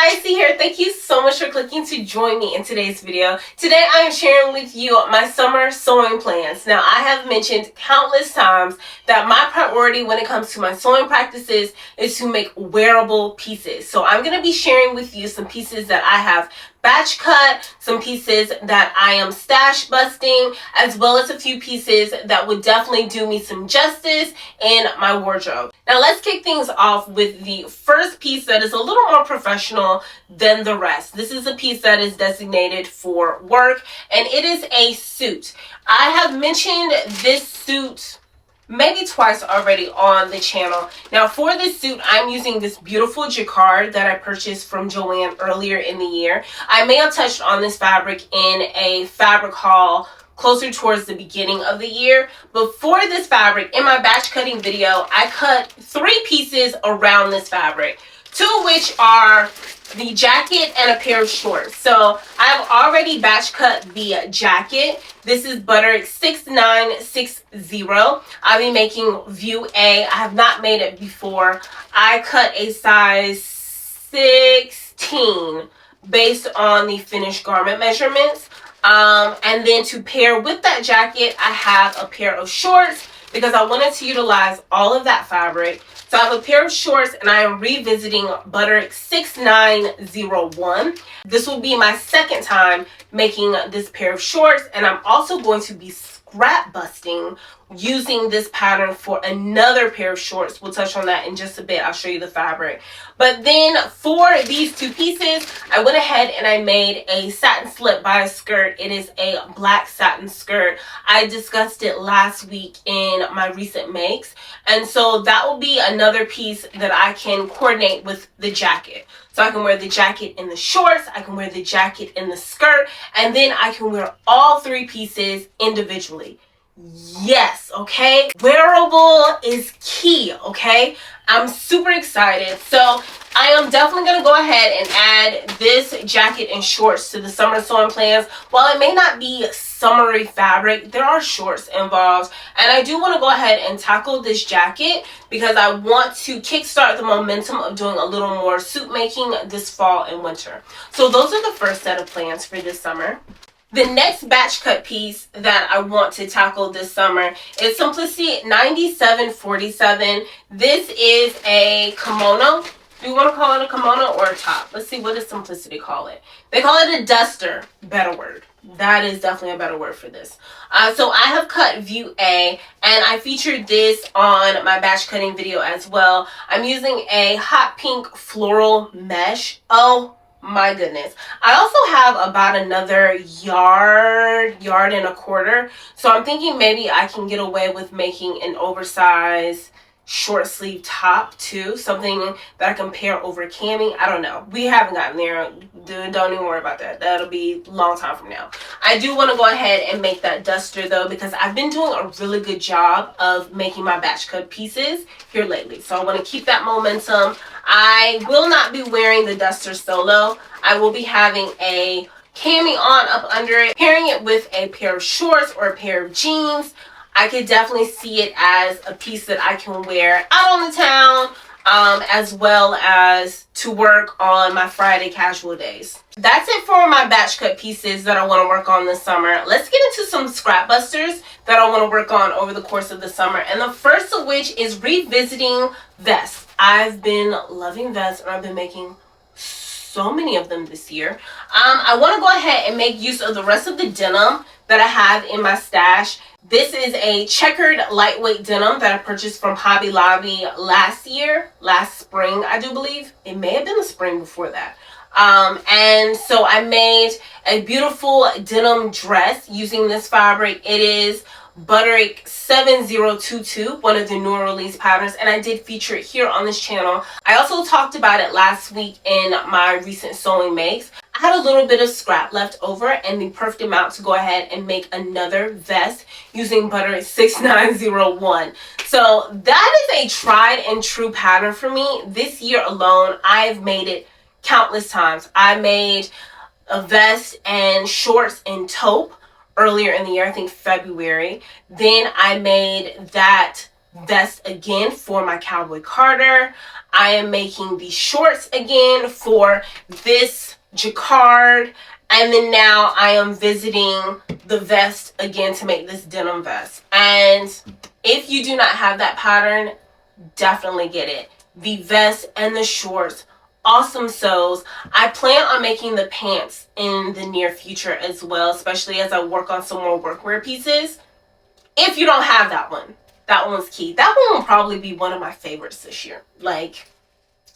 Hi, C here. Thank you so much for clicking to join me in today's video. Today I am sharing with you my summer sewing plans. Now, I have mentioned countless times that my priority when it comes to my sewing practices is to make wearable pieces. So I'm going to be sharing with you some pieces that I have batch cut, some pieces that I am stash busting, as well as a few pieces that would definitely do me some justice in my wardrobe. Now let's kick things off with the first piece that is a little more professional than the rest. This is a piece that is designated for work, and it is a suit. I have mentioned this suit maybe twice already on the channel. Now for this suit, I'm using this beautiful jacquard that I purchased from Joann earlier in the year. I may have touched on this fabric in a fabric haul closer towards the beginning of the year. But for this fabric, in my batch cutting video, I cut 3 pieces around this fabric, 2 of which are the jacket and a pair of shorts. So I've already batch cut the jacket. This is Butterick 6960. I'll be making view A. I have not made it before. I cut a size 16 based on the finished garment measurements. And then to pair with that jacket, I have a pair of shorts because I wanted to utilize all of that fabric. So I have a pair of shorts, and I am revisiting Butterick 6901. This will be my second time making this pair of shorts, and I'm also going to be scrap busting using this pattern for another pair of shorts. We'll touch on that in just a bit. I'll show you the fabric. But then for these 2 pieces, I went ahead and I made a satin slip bias skirt. It is a black satin skirt. I discussed it last week in my recent makes. And so that will be another piece that I can coordinate with the jacket. So I can wear the jacket in the shorts, I can wear the jacket in the skirt, and then I can wear all 3 pieces individually. Yes, okay? Wearable is key, okay? I'm super excited. So I am definitely going to go ahead and add this jacket and shorts to the summer sewing plans. While it may not be summery fabric, there are shorts involved. And I do want to go ahead and tackle this jacket because I want to kickstart the momentum of doing a little more suit making this fall and winter. So those are the first set of plans for this summer. The next batch cut piece that I want to tackle this summer is Simplicity 9747. This is a kimono. Do you want to call it a kimono or a top? Let's see, what does Simplicity call it? They call it a duster. Better word. That is definitely a better word for this. So I have cut view A, and I featured this on my batch cutting video as well. I'm using a hot pink floral mesh. Oh my goodness. I also have about another yard and a quarter. So I'm thinking maybe I can get away with making an oversized short sleeve top too. Something that I can pair over cami. I don't know. We haven't gotten there. Don't even worry about that. That'll be a long time from now. I do want to go ahead and make that duster though, because I've been doing a really good job of making my batch cut pieces here lately. So I want to keep that momentum. I will not be wearing the duster solo. I will be having a cami on up under it, pairing it with a pair of shorts or a pair of jeans. I could definitely see it as a piece that I can wear out on the town, as well as to work on my Friday casual days. That's it for my batch cut pieces that I want to work on this summer. Let's get into some scrap busters that I want to work on over the course of the summer. And the first of which is revisiting vests. I've been loving vests, and I've been making so many of them this year. I want to go ahead and make use of the rest of the denim that I have in my stash. This is a checkered lightweight denim that I purchased from Hobby Lobby last spring, I do believe. It may have been the spring before that. And so I made a beautiful denim dress using this fabric. It is Butterick 7022, one of the newer release patterns, and I did feature it here on this channel. I also talked about it last week in my recent sewing makes. I had a little bit of scrap left over and the perfect amount to go ahead and make another vest using Butterick 6901. So that is a tried and true pattern for me. This year alone, I've made it countless times. I made a vest and shorts in taupe earlier in the year, I think February. Then I made that vest again for my cowboy Carter. I am making the shorts again for this jacquard. And then now I am visiting the vest again to make this denim vest. And if you do not have that pattern, definitely get it. The vest and the shorts, awesome sews. I plan on making the pants in the near future as well, especially as I work on some more workwear pieces. If you don't have that one's key. That one will probably be one of my favorites this year. Like,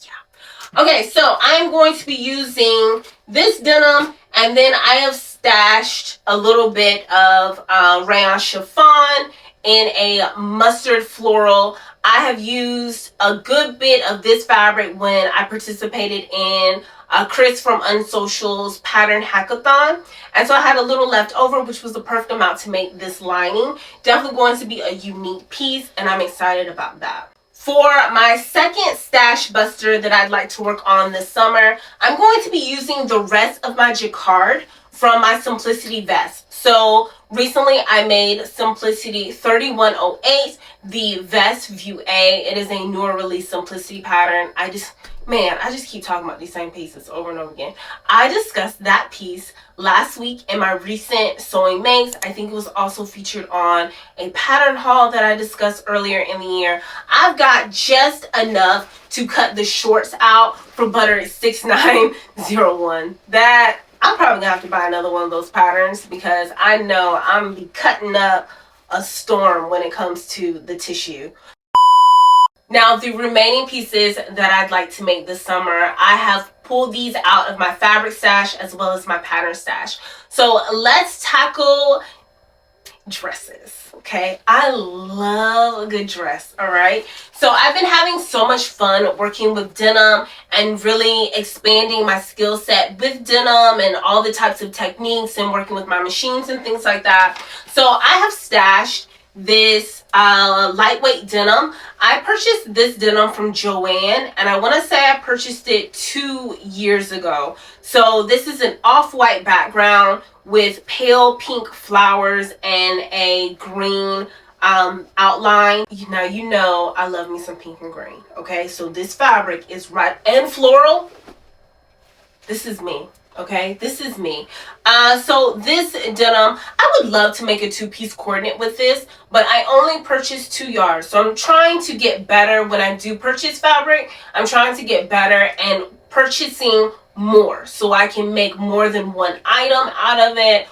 yeah. Okay, so I'm going to be using this denim, and then I have stashed a little bit of rayon chiffon in a mustard floral. I have used a good bit of this fabric when I participated in Chris from Unsocial's pattern hackathon, and so I had a little left over, which was the perfect amount to make this lining. Definitely going to be a unique piece, and I'm excited about that. For my second stash buster that I'd like to work on this summer, I'm going to be using the rest of my jacquard from my Simplicity vest. So recently I made Simplicity 3108, the vest view A. It is a newer release Simplicity pattern. I just keep talking about these same pieces over and over again. I discussed that piece last week in my recent sewing makes. I think it was also featured on a pattern haul that I discussed earlier in the year. I've got just enough to cut the shorts out for Butter 6901. That I'm probably gonna have to buy another one of those patterns, because I know I'm gonna be cutting up a storm when it comes to the tissue. Now, the remaining pieces that I'd like to make this summer, I have pulled these out of my fabric stash as well as my pattern stash. So let's tackle dresses, okay? I love a good dress, all right? So I've been having so much fun working with denim and really expanding my skill set with denim and all the types of techniques and working with my machines and things like that. So I have stashed this lightweight denim. I purchased this denim from Joann, and I want to say I purchased it 2 years ago. So this is an off-white background with pale pink flowers and a green outline. Now you know I love me some pink and green, okay? So this fabric is right, and floral. This is me. Okay, this is me. So this denim, I would love to make a two-piece coordinate with this, but I only purchased 2 yards. So I'm trying to get better when I do purchase fabric. I'm trying to get better and purchasing more so I can make more than one item out of it.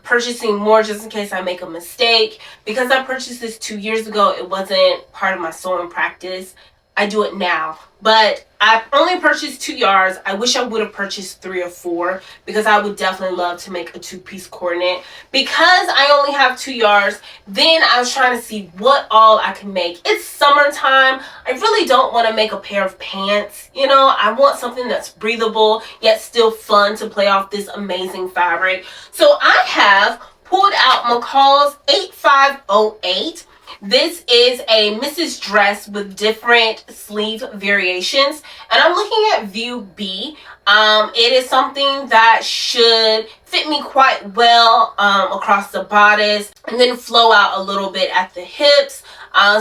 Purchasing more just in case I make a mistake. Because I purchased this 2 years ago, it wasn't part of my sewing practice. I do it now, but I only purchased 2 yards. I wish I would have purchased 3 or 4, because I would definitely love to make a two-piece coordinate. Because I only have 2 yards, then I was trying to see what all I can make. It's summertime. I really don't want to make a pair of pants. You know, I want something that's breathable yet still fun to play off this amazing fabric. So I have pulled out McCall's 8508. This is a Mrs. dress with different sleeve variations, and I'm looking at view B. It is something that should fit me quite well across the bodice, and then flow out a little bit at the hips.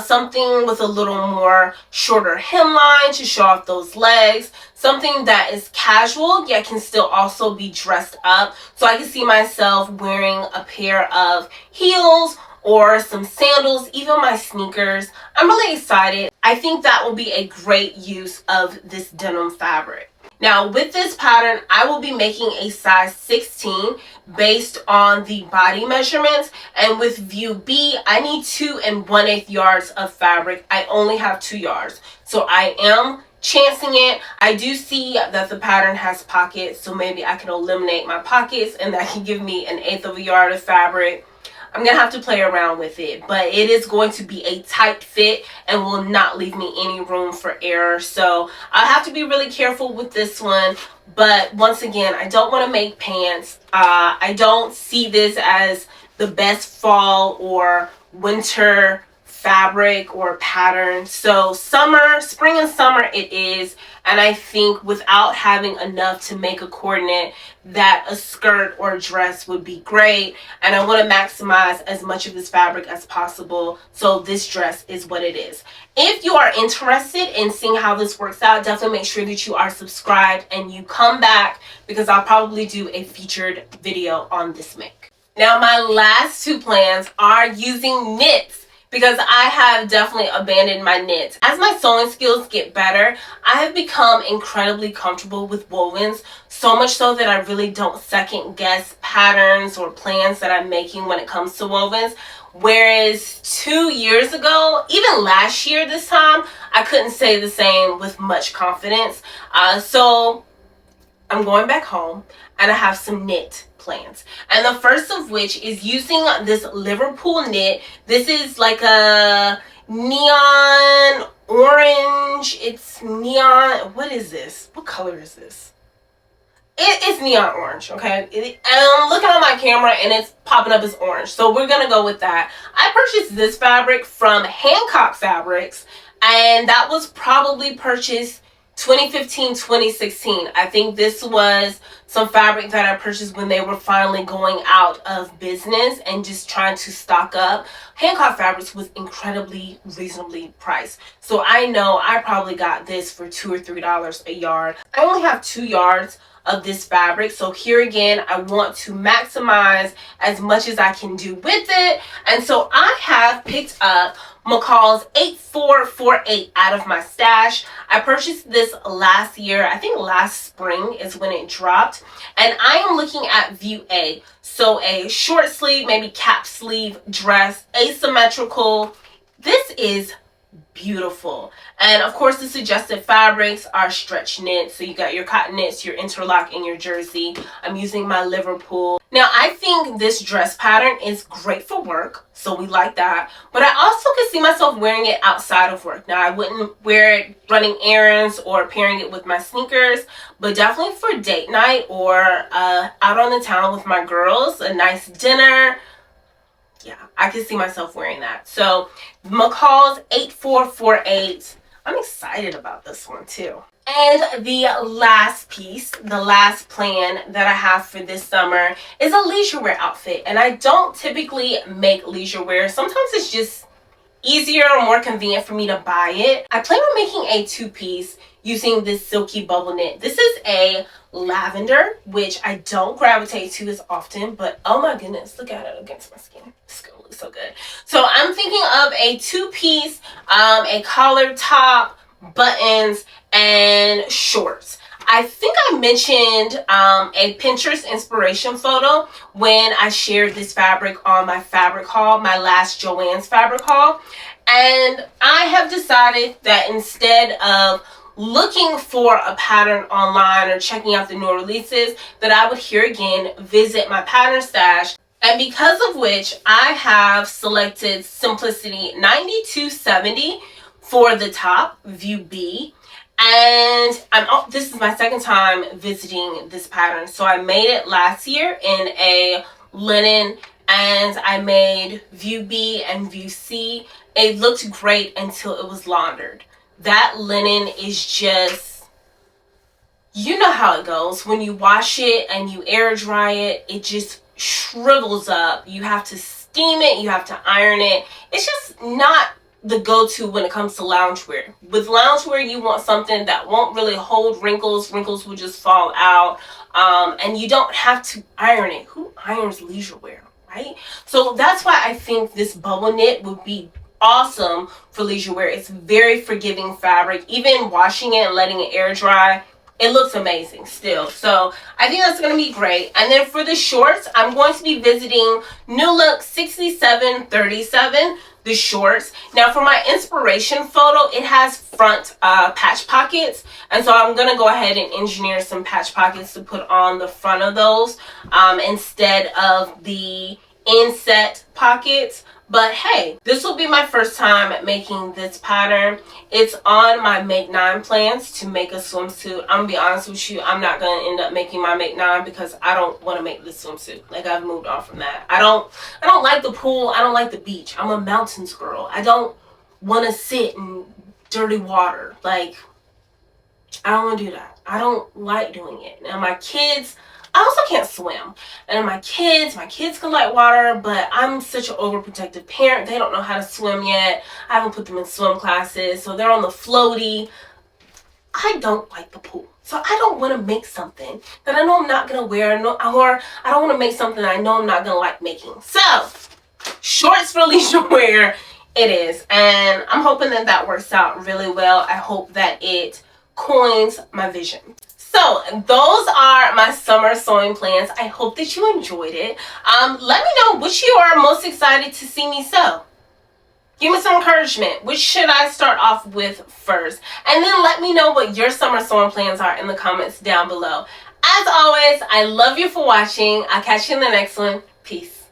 Something with a little more shorter hemline to show off those legs. Something that is casual yet can still also be dressed up. So I can see myself wearing a pair of heels or some sandals, even my sneakers. I'm really excited. I think that will be a great use of this denim fabric. Now with this pattern, I will be making a size 16 based on the body measurements. And with view B, I need 2 1/8 yards of fabric. I only have 2 yards. So I am chancing it. I do see that the pattern has pockets, so maybe I can eliminate my pockets and that can give me 1/8 of a yard of fabric. I'm going to have to play around with it, but it is going to be a tight fit and will not leave me any room for error. So I'll have to be really careful with this one. But once again, I don't want to make pants. I don't see this as the best fall or winter fabric or pattern. So spring and summer it is, and I think without having enough to make a coordinate, that a skirt or a dress would be great, and I want to maximize as much of this fabric as possible, so this dress is what it is. If you are interested in seeing how this works out, definitely make sure that you are subscribed and you come back, because I'll probably do a featured video on this make. Now my last two plans are using knits, because I have definitely abandoned my knits. As my sewing skills get better, I have become incredibly comfortable with wovens, so much so that I really don't second guess patterns or plans that I'm making when it comes to wovens. Whereas 2 years ago, even last year this time, I couldn't say the same with much confidence. So I'm going back home and I have some knit plans, and the first of which is using this Liverpool knit. This is like a neon orange. It's neon. What is this? What color is this? It's neon orange, okay? I'm looking on my camera and it's popping up as orange, so we're gonna go with that. I purchased this fabric from Hancock Fabrics, and that was probably purchased 2015, 2016. I think this was some fabric that I purchased when they were finally going out of business and just trying to stock up. Hancock Fabrics was incredibly reasonably priced, so I know I probably got this for $2 or $3 a yard. I only have 2 yards of this fabric, so here again I want to maximize as much as I can do with it, and so I have picked up McCall's 8448 out of my stash. I purchased this last year. I think last spring is when it dropped, and I am looking at view A, so a short sleeve, maybe cap sleeve dress, asymmetrical. This is beautiful, and of course the suggested fabrics are stretch knit, so you got your cotton knits, your interlock, and your jersey. I'm using my Liverpool. Now I think this dress pattern is great for work, so we like that, but I also could see myself wearing it outside of work. Now I wouldn't wear it running errands or pairing it with my sneakers, but definitely for date night or out on the town with my girls, a nice dinner. Yeah, I can see myself wearing that. So McCall's 8448. I'm excited about this one too. And the last piece, the last plan that I have for this summer is a leisure wear outfit. And I don't typically make leisure wear. Sometimes it's just easier or more convenient for me to buy it. I plan on making a 2-piece using this silky bubble knit. This is a lavender, which I don't gravitate to as often, but oh my goodness, look at it against my skin. It's gonna look so good. So I'm thinking of a 2-piece, a collared top, buttons, and shorts. I think I mentioned a Pinterest inspiration photo when I shared this fabric on my fabric haul, my last Joann's fabric haul. And I have decided that instead of looking for a pattern online or checking out the new releases, that I would here again visit my pattern stash. And because of which I have selected Simplicity 9270 for the top, view B. And this is my second time visiting this pattern. So I made it last year in a linen, and I made view B and view C. It looked great until it was laundered. That linen is just, you know how it goes. When you wash it and you air dry it, it just shrivels up. You have to steam it, you have to iron it. It's just not the go-to when it comes to loungewear. With loungewear, you want something that won't really hold wrinkles. Wrinkles will just fall out, and you don't have to iron it. Who irons leisure wear, right? So that's why I think this bubble knit would be awesome for leisure wear. It's very forgiving fabric. Even washing it and letting it air dry, it looks amazing still. So I think that's going to be great. And then for the shorts, I'm going to be visiting New Look 6737, the shorts. Now for my inspiration photo, it has front patch pockets. And so I'm going to go ahead and engineer some patch pockets to put on the front of those instead of the inset pockets. But hey, this will be my first time making this pattern. It's on my Make 9 plans to make a swimsuit. I'm gonna be honest with you, I'm not gonna end up making my Make 9 because I don't want to make this swimsuit. Like, I've moved on from that. I don't like the pool. I don't like the beach. I'm a mountains girl. I don't want to sit in dirty water. Like, I don't want to do that. I don't like doing it. Now my kids, I also can't swim. And my kids can like water, but I'm such an overprotective parent. They don't know how to swim yet. I haven't put them in swim classes, so they're on the floaty. I don't like the pool. So I don't want to make something that I know I'm not going to wear, or I don't want to make something that I know I'm not going to like making. So, shorts for leisure wear it is. And I'm hoping that that works out really well. I hope that it coins my vision. So those are my summer sewing plans. I hope that you enjoyed it. Let me know which you are most excited to see me sew. Give me some encouragement. Which should I start off with first? And then let me know what your summer sewing plans are in the comments down below. As always, I love you for watching. I'll catch you in the next one. Peace.